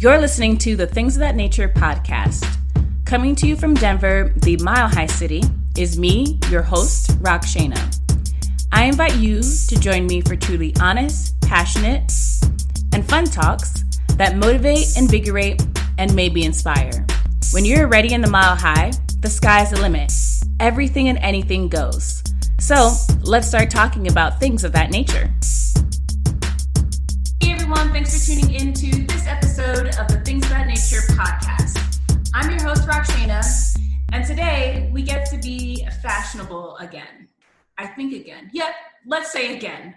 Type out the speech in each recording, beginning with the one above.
You're listening to the Things of That Nature podcast. Coming to you from Denver, the Mile High City, is me, your host, Rockshana. I invite you to join me for truly honest, passionate, and fun talks that motivate, invigorate, and maybe inspire. When you're ready in the Mile High, the sky's the limit. Everything and anything goes. So let's start talking about things of that nature. Hey everyone, thanks for tuning in to this episode of the Things of That Nature podcast. I'm your host, Rockshana, and today we get to be fashionable again. I think again. Yep, let's say again.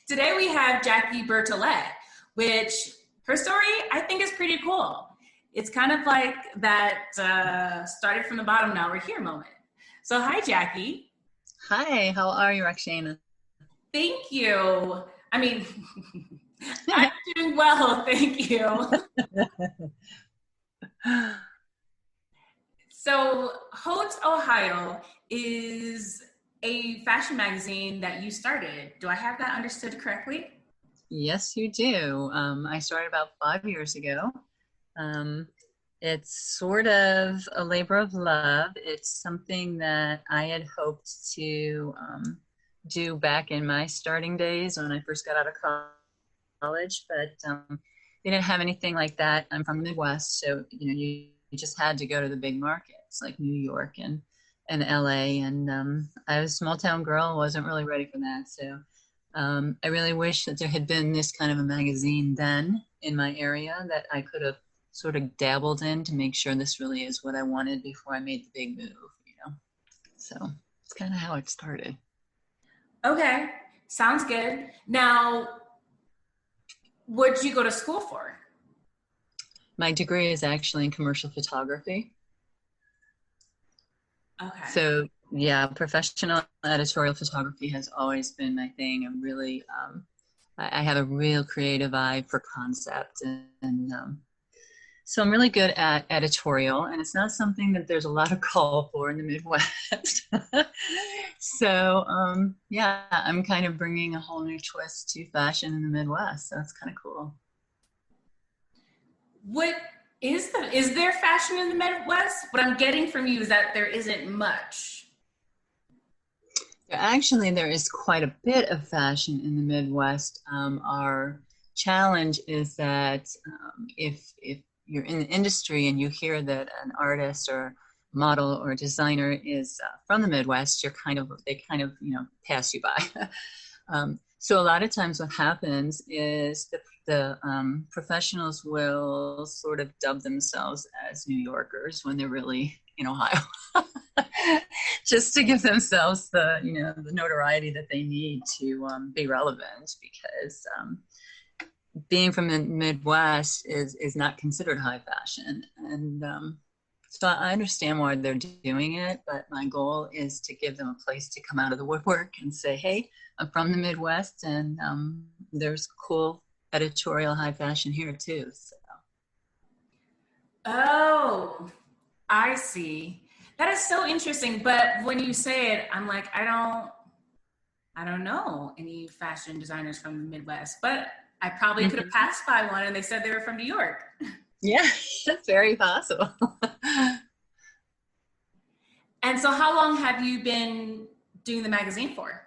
Today we have Jackie Bertolette, which her story I think is pretty cool. It's kind of like that started from the bottom, now we're here moment. So hi, Jackie. Hi, how are you, Rockshana? Thank you. I mean, I'm doing well, thank you. So Hoax Ohio is a fashion magazine that you started. Do I have that understood correctly? Yes, you do. I started about 5 years ago. It's sort of a labor of love. It's something that I had hoped to do back in my starting days when I first got out of college, but they didn't have anything like that. I'm from the Midwest, so you just had to go to the big markets like New York and LA, and I was a small town girl, wasn't really ready for that. So I really wish that there had been this kind of a magazine then in my area that I could have sort of dabbled in to make sure this really is what I wanted before I made the big move, So it's kind of how it started. Okay, sounds good. Now, what did you go to school for? My degree is actually in commercial photography. Okay. So yeah, professional editorial photography has always been my thing. I'm really, I have a real creative eye for concept, and so I'm really good at editorial, and it's not something that there's a lot of call for in the Midwest. So yeah, I'm kind of bringing a whole new twist to fashion in the Midwest. So it's kind of cool. What is there fashion in the Midwest? What I'm getting from you is that there isn't much. Actually, there is quite a bit of fashion in the Midwest. Our challenge is that if you're in the industry and you hear that an artist or model or designer is from the Midwest, they kind of pass you by. So a lot of times what happens is the professionals will sort of dub themselves as New Yorkers when they're really in Ohio, just to give themselves the notoriety that they need to be relevant, because being from the Midwest is not considered high fashion. And so I understand why they're doing it, but my goal is to give them a place to come out of the woodwork and say, hey, I'm from the Midwest, and there's cool editorial high fashion here too. So. Oh, I see. That is so interesting. But when you say it, I'm like, I don't know any fashion designers from the Midwest, but I probably could have passed by one and they said they were from New York. Yeah, that's very possible. And so how long have you been doing the magazine for?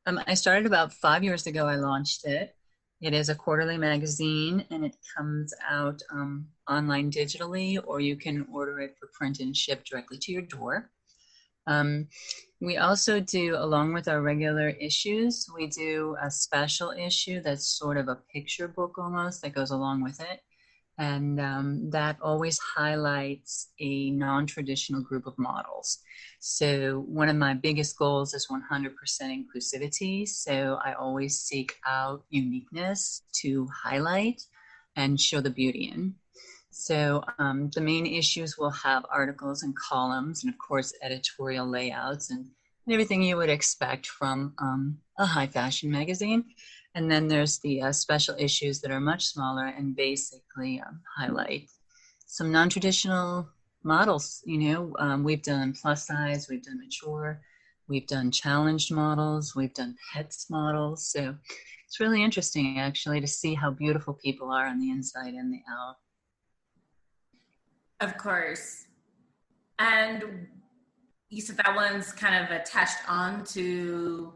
I started about 5 years ago. I launched it. It is a quarterly magazine, and it comes out online digitally, or you can order it for print and ship directly to your door. We also do, along with our regular issues, we do a special issue that's sort of a picture book almost that goes along with it. And that always highlights a non-traditional group of models. So one of my biggest goals is 100% inclusivity. So I always seek out uniqueness to highlight and show the beauty in. So the main issues will have articles and columns, and of course editorial layouts and everything you would expect from a high fashion magazine. And then there's the special issues that are much smaller and basically highlight some non-traditional models. We've done plus size, we've done mature, we've done challenged models, we've done pets models. So it's really interesting actually to see how beautiful people are on the inside and the out. Of course. And you said that one's kind of attached on to,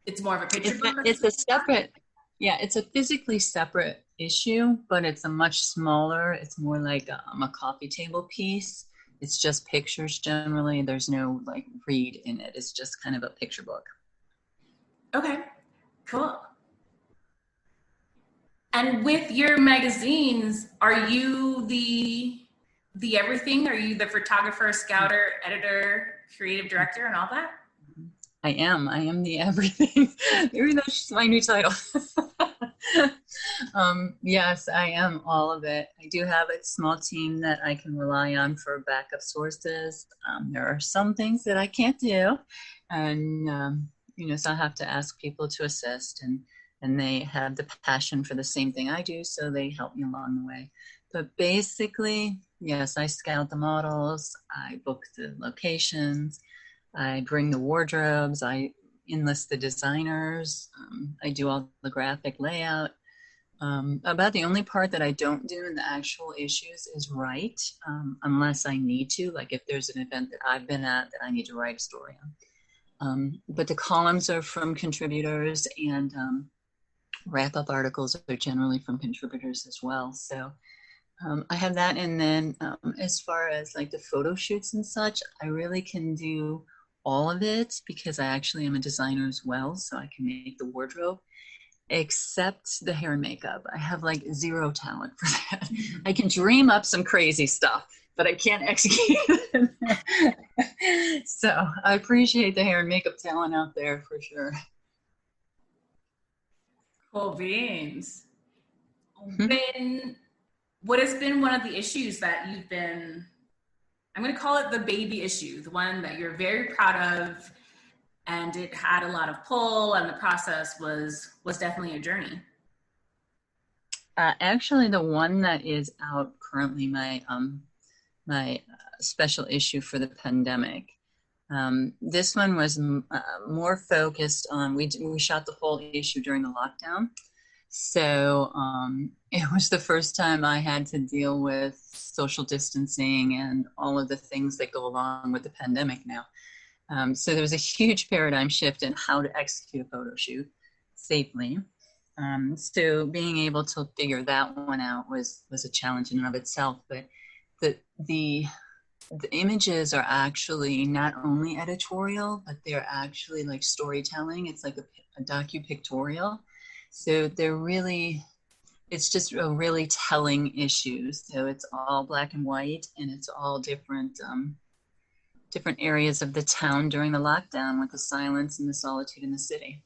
it's more of a picture book? It's a separate, yeah, it's a physically separate issue, but it's a much smaller, it's more like a coffee table piece. It's just pictures generally. There's no like read in it. It's just kind of a picture book. Okay, cool. And with your magazines, are you the everything? Are you the photographer, scouter, editor, creative director, and all that? I am the everything. Maybe that's my new title. Yes, I am all of it. I do have a small team that I can rely on for backup sources. There are some things that I can't do, and so I have to ask people to assist, and they have the passion for the same thing I do, so they help me along the way. But basically, yes, I scout the models, I book the locations, I bring the wardrobes, I enlist the designers, I do all the graphic layout. About the only part that I don't do in the actual issues is write, unless I need to, like if there's an event that I've been at that I need to write a story on. But the columns are from contributors, and wrap-up articles are generally from contributors as well. So I have that. And then as far as like the photo shoots and such, I really can do all of it because I actually am a designer as well. So I can make the wardrobe, except the hair and makeup. I have like zero talent for that. I can dream up some crazy stuff, but I can't execute it. So I appreciate the hair and makeup talent out there for sure. Cool beans. What has been one of the issues that you've been, I'm going to call it the baby issue, the one that you're very proud of, and it had a lot of pull, and the process was definitely a journey? Actually, the one that is out currently, my special issue for the pandemic. This one was more focused on, we shot the whole issue during the lockdown. So it was the first time I had to deal with social distancing and all of the things that go along with the pandemic now. So there was a huge paradigm shift in how to execute a photo shoot safely. So being able to figure that one out was a challenge in and of itself. But the images are actually not only editorial, but they're actually like storytelling. It's like a docu-pictorial. So they're really, it's just a really telling issue. So it's all black and white, and it's all different areas of the town during the lockdown with the silence and the solitude in the city.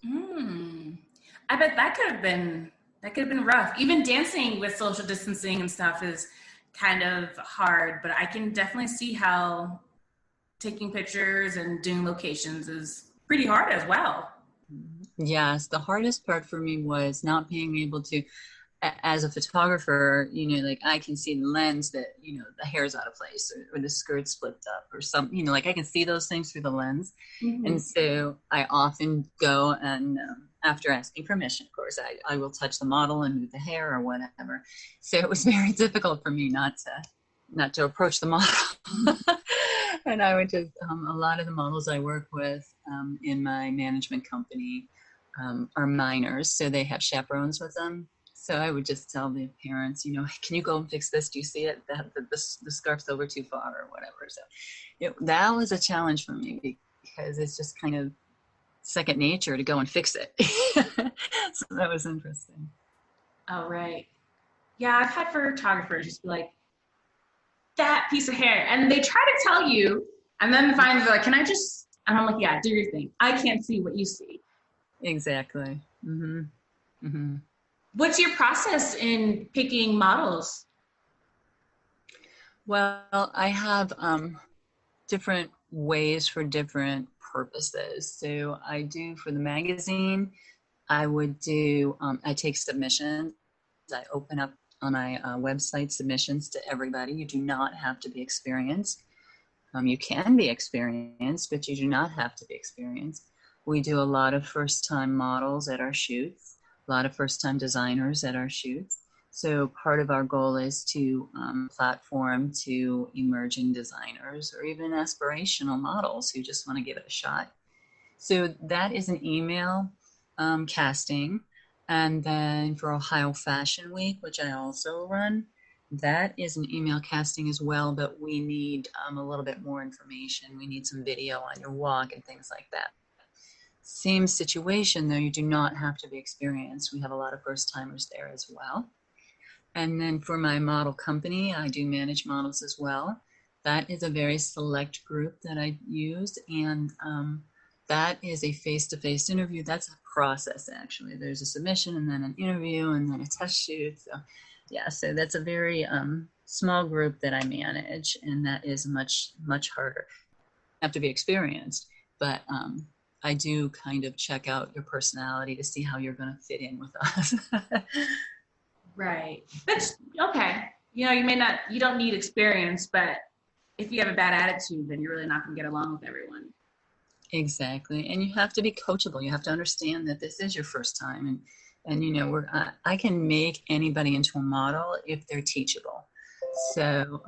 I bet that could have been rough. Even dancing with social distancing and stuff is kind of hard, but I can definitely see how taking pictures and doing locations is pretty hard as well. Yes, the hardest part for me was not being able to, as a photographer, like I can see the lens that, the hair's out of place or the skirt's flipped up or something, like I can see those things through the lens. Mm-hmm. And so I often go and after asking permission, of course, I will touch the model and move the hair or whatever. So it was very difficult for me not to approach the model. And I would just, a lot of the models I work with in my management company are minors, so they have chaperones with them. So I would just tell the parents, can you go and fix this? Do you see it? The scarf's over too far or whatever. So that was a challenge for me because it's just kind of second nature to go and fix it. So that was interesting. Oh, right. Yeah, I've had photographers just be like, that piece of hair. And they try to tell you, and then finally they're like, can I just, and I'm like, yeah, do your thing. I can't see what you see. Exactly. Mm-hmm. Mm-hmm. What's your process in picking models? Well, I have different ways for different purposes. So I do for the magazine, I would do, I take submissions. I open up on my website submissions to everybody. You do not have to be experienced. You can be experienced, but you do not have to be experienced. We do a lot of first-time models at our shoots, a lot of first-time designers at our shoots. So part of our goal is to platform to emerging designers or even aspirational models who just want to give it a shot. So that is an email casting. And then for Ohio Fashion Week, which I also run, that is an email casting as well, but we need a little bit more information. We need some video on your walk and things like that. Same situation, though, you do not have to be experienced. We have a lot of first timers there as well. And then for my model company, I do manage models as well. That is a very select group that I use, and that is a face-to-face interview. That's a process, actually. There's a submission and then an interview and then a test shoot. So yeah, so that's a very small group that I manage, and that is much, much harder. You have to be experienced, but I do kind of check out your personality to see how you're going to fit in with us. Right. That's okay. You know, you don't need experience, but if you have a bad attitude, then you're really not going to get along with everyone. Exactly. And you have to be coachable. You have to understand that this is your first time. And you know, I can make anybody into a model if they're teachable. So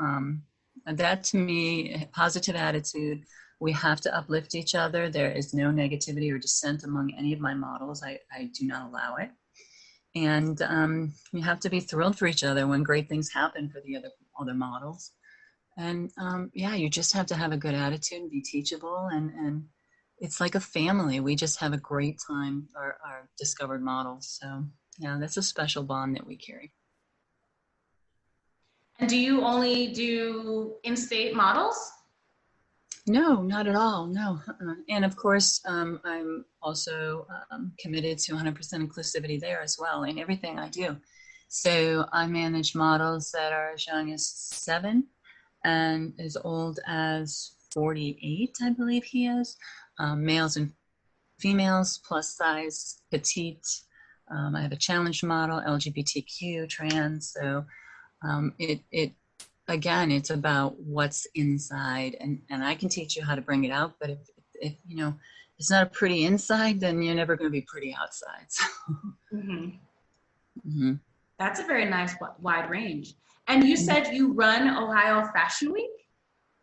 that to me, positive attitude, we have to uplift each other. There is no negativity or dissent among any of my models. I do not allow it. And you have to be thrilled for each other when great things happen for the other models. And yeah, you just have to have a good attitude and be teachable. And it's like a family. We just have a great time, our discovered models. So yeah, that's a special bond that we carry. And do you only do in-state models? No, not at all. No. And of course, I'm also committed to 100% inclusivity there as well in everything I do. So I manage models that are as young as 7 and as old as 48, I believe he is. Males and females, plus size, petite. I have a challenge model, LGBTQ, trans. So again, it's about what's inside, and I can teach you how to bring it out. But if you know it's not a pretty inside, then you're never going to be pretty outside. So. Mm-hmm. Mm-hmm. That's a very nice wide range. And you said you run Ohio Fashion Week?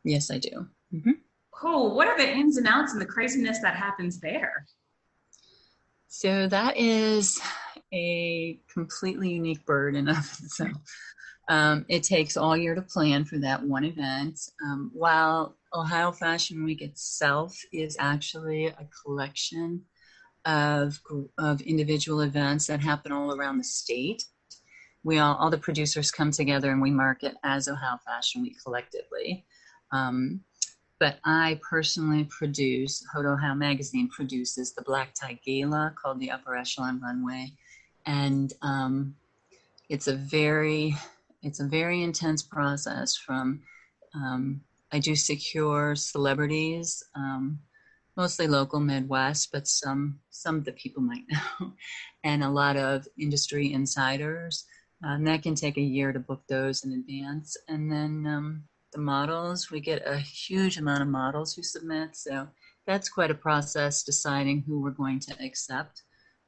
Yes, I do. Mm-hmm. Cool. What are the ins and outs and the craziness that happens there? So that is a completely unique bird in of itself. It takes all year to plan for that one event. While Ohio Fashion Week itself is actually a collection of individual events that happen all around the state, all the producers come together and we market as Ohio Fashion Week collectively. But I personally produce, Ohio Magazine produces the black tie gala called the Upper Echelon Runway. And it's a very intense process from, I do secure celebrities, mostly local Midwest, but some that people might know, and a lot of industry insiders. And that can take a year to book those in advance. And then the models, we get a huge amount of models who submit. So that's quite a process deciding who we're going to accept.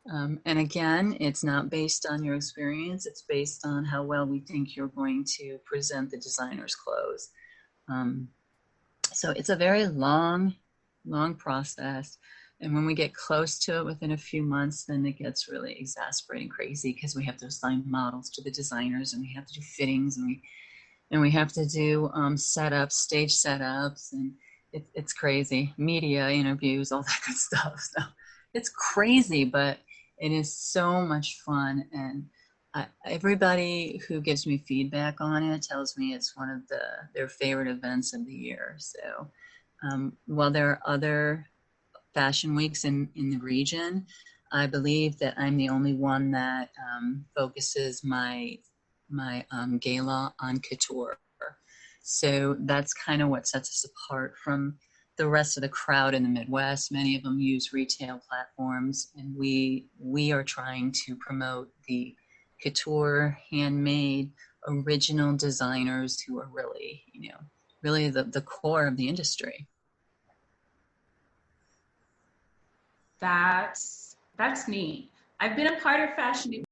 And again, it's not based on your experience. It's based on how well we think you're going to present the designer's clothes. So it's a very long process. And when we get close to it within a few months, then it gets really exasperating crazy because we have to assign models to the designers and we have to do fittings and we have to do setups, stage setups, and it's crazy. Media interviews, all that good stuff. So it's crazy, but it is so much fun. And everybody who gives me feedback on it tells me it's one of their favorite events of the year. So while there are other fashion weeks in the region, I believe that I'm the only one that focuses my gala on couture. So that's kind of what sets us apart from the rest of the crowd in the Midwest. Many of them use retail platforms, and we are trying to promote the couture, handmade, original designers who are really, the core of the industry. That's neat. I've been a part of Fashion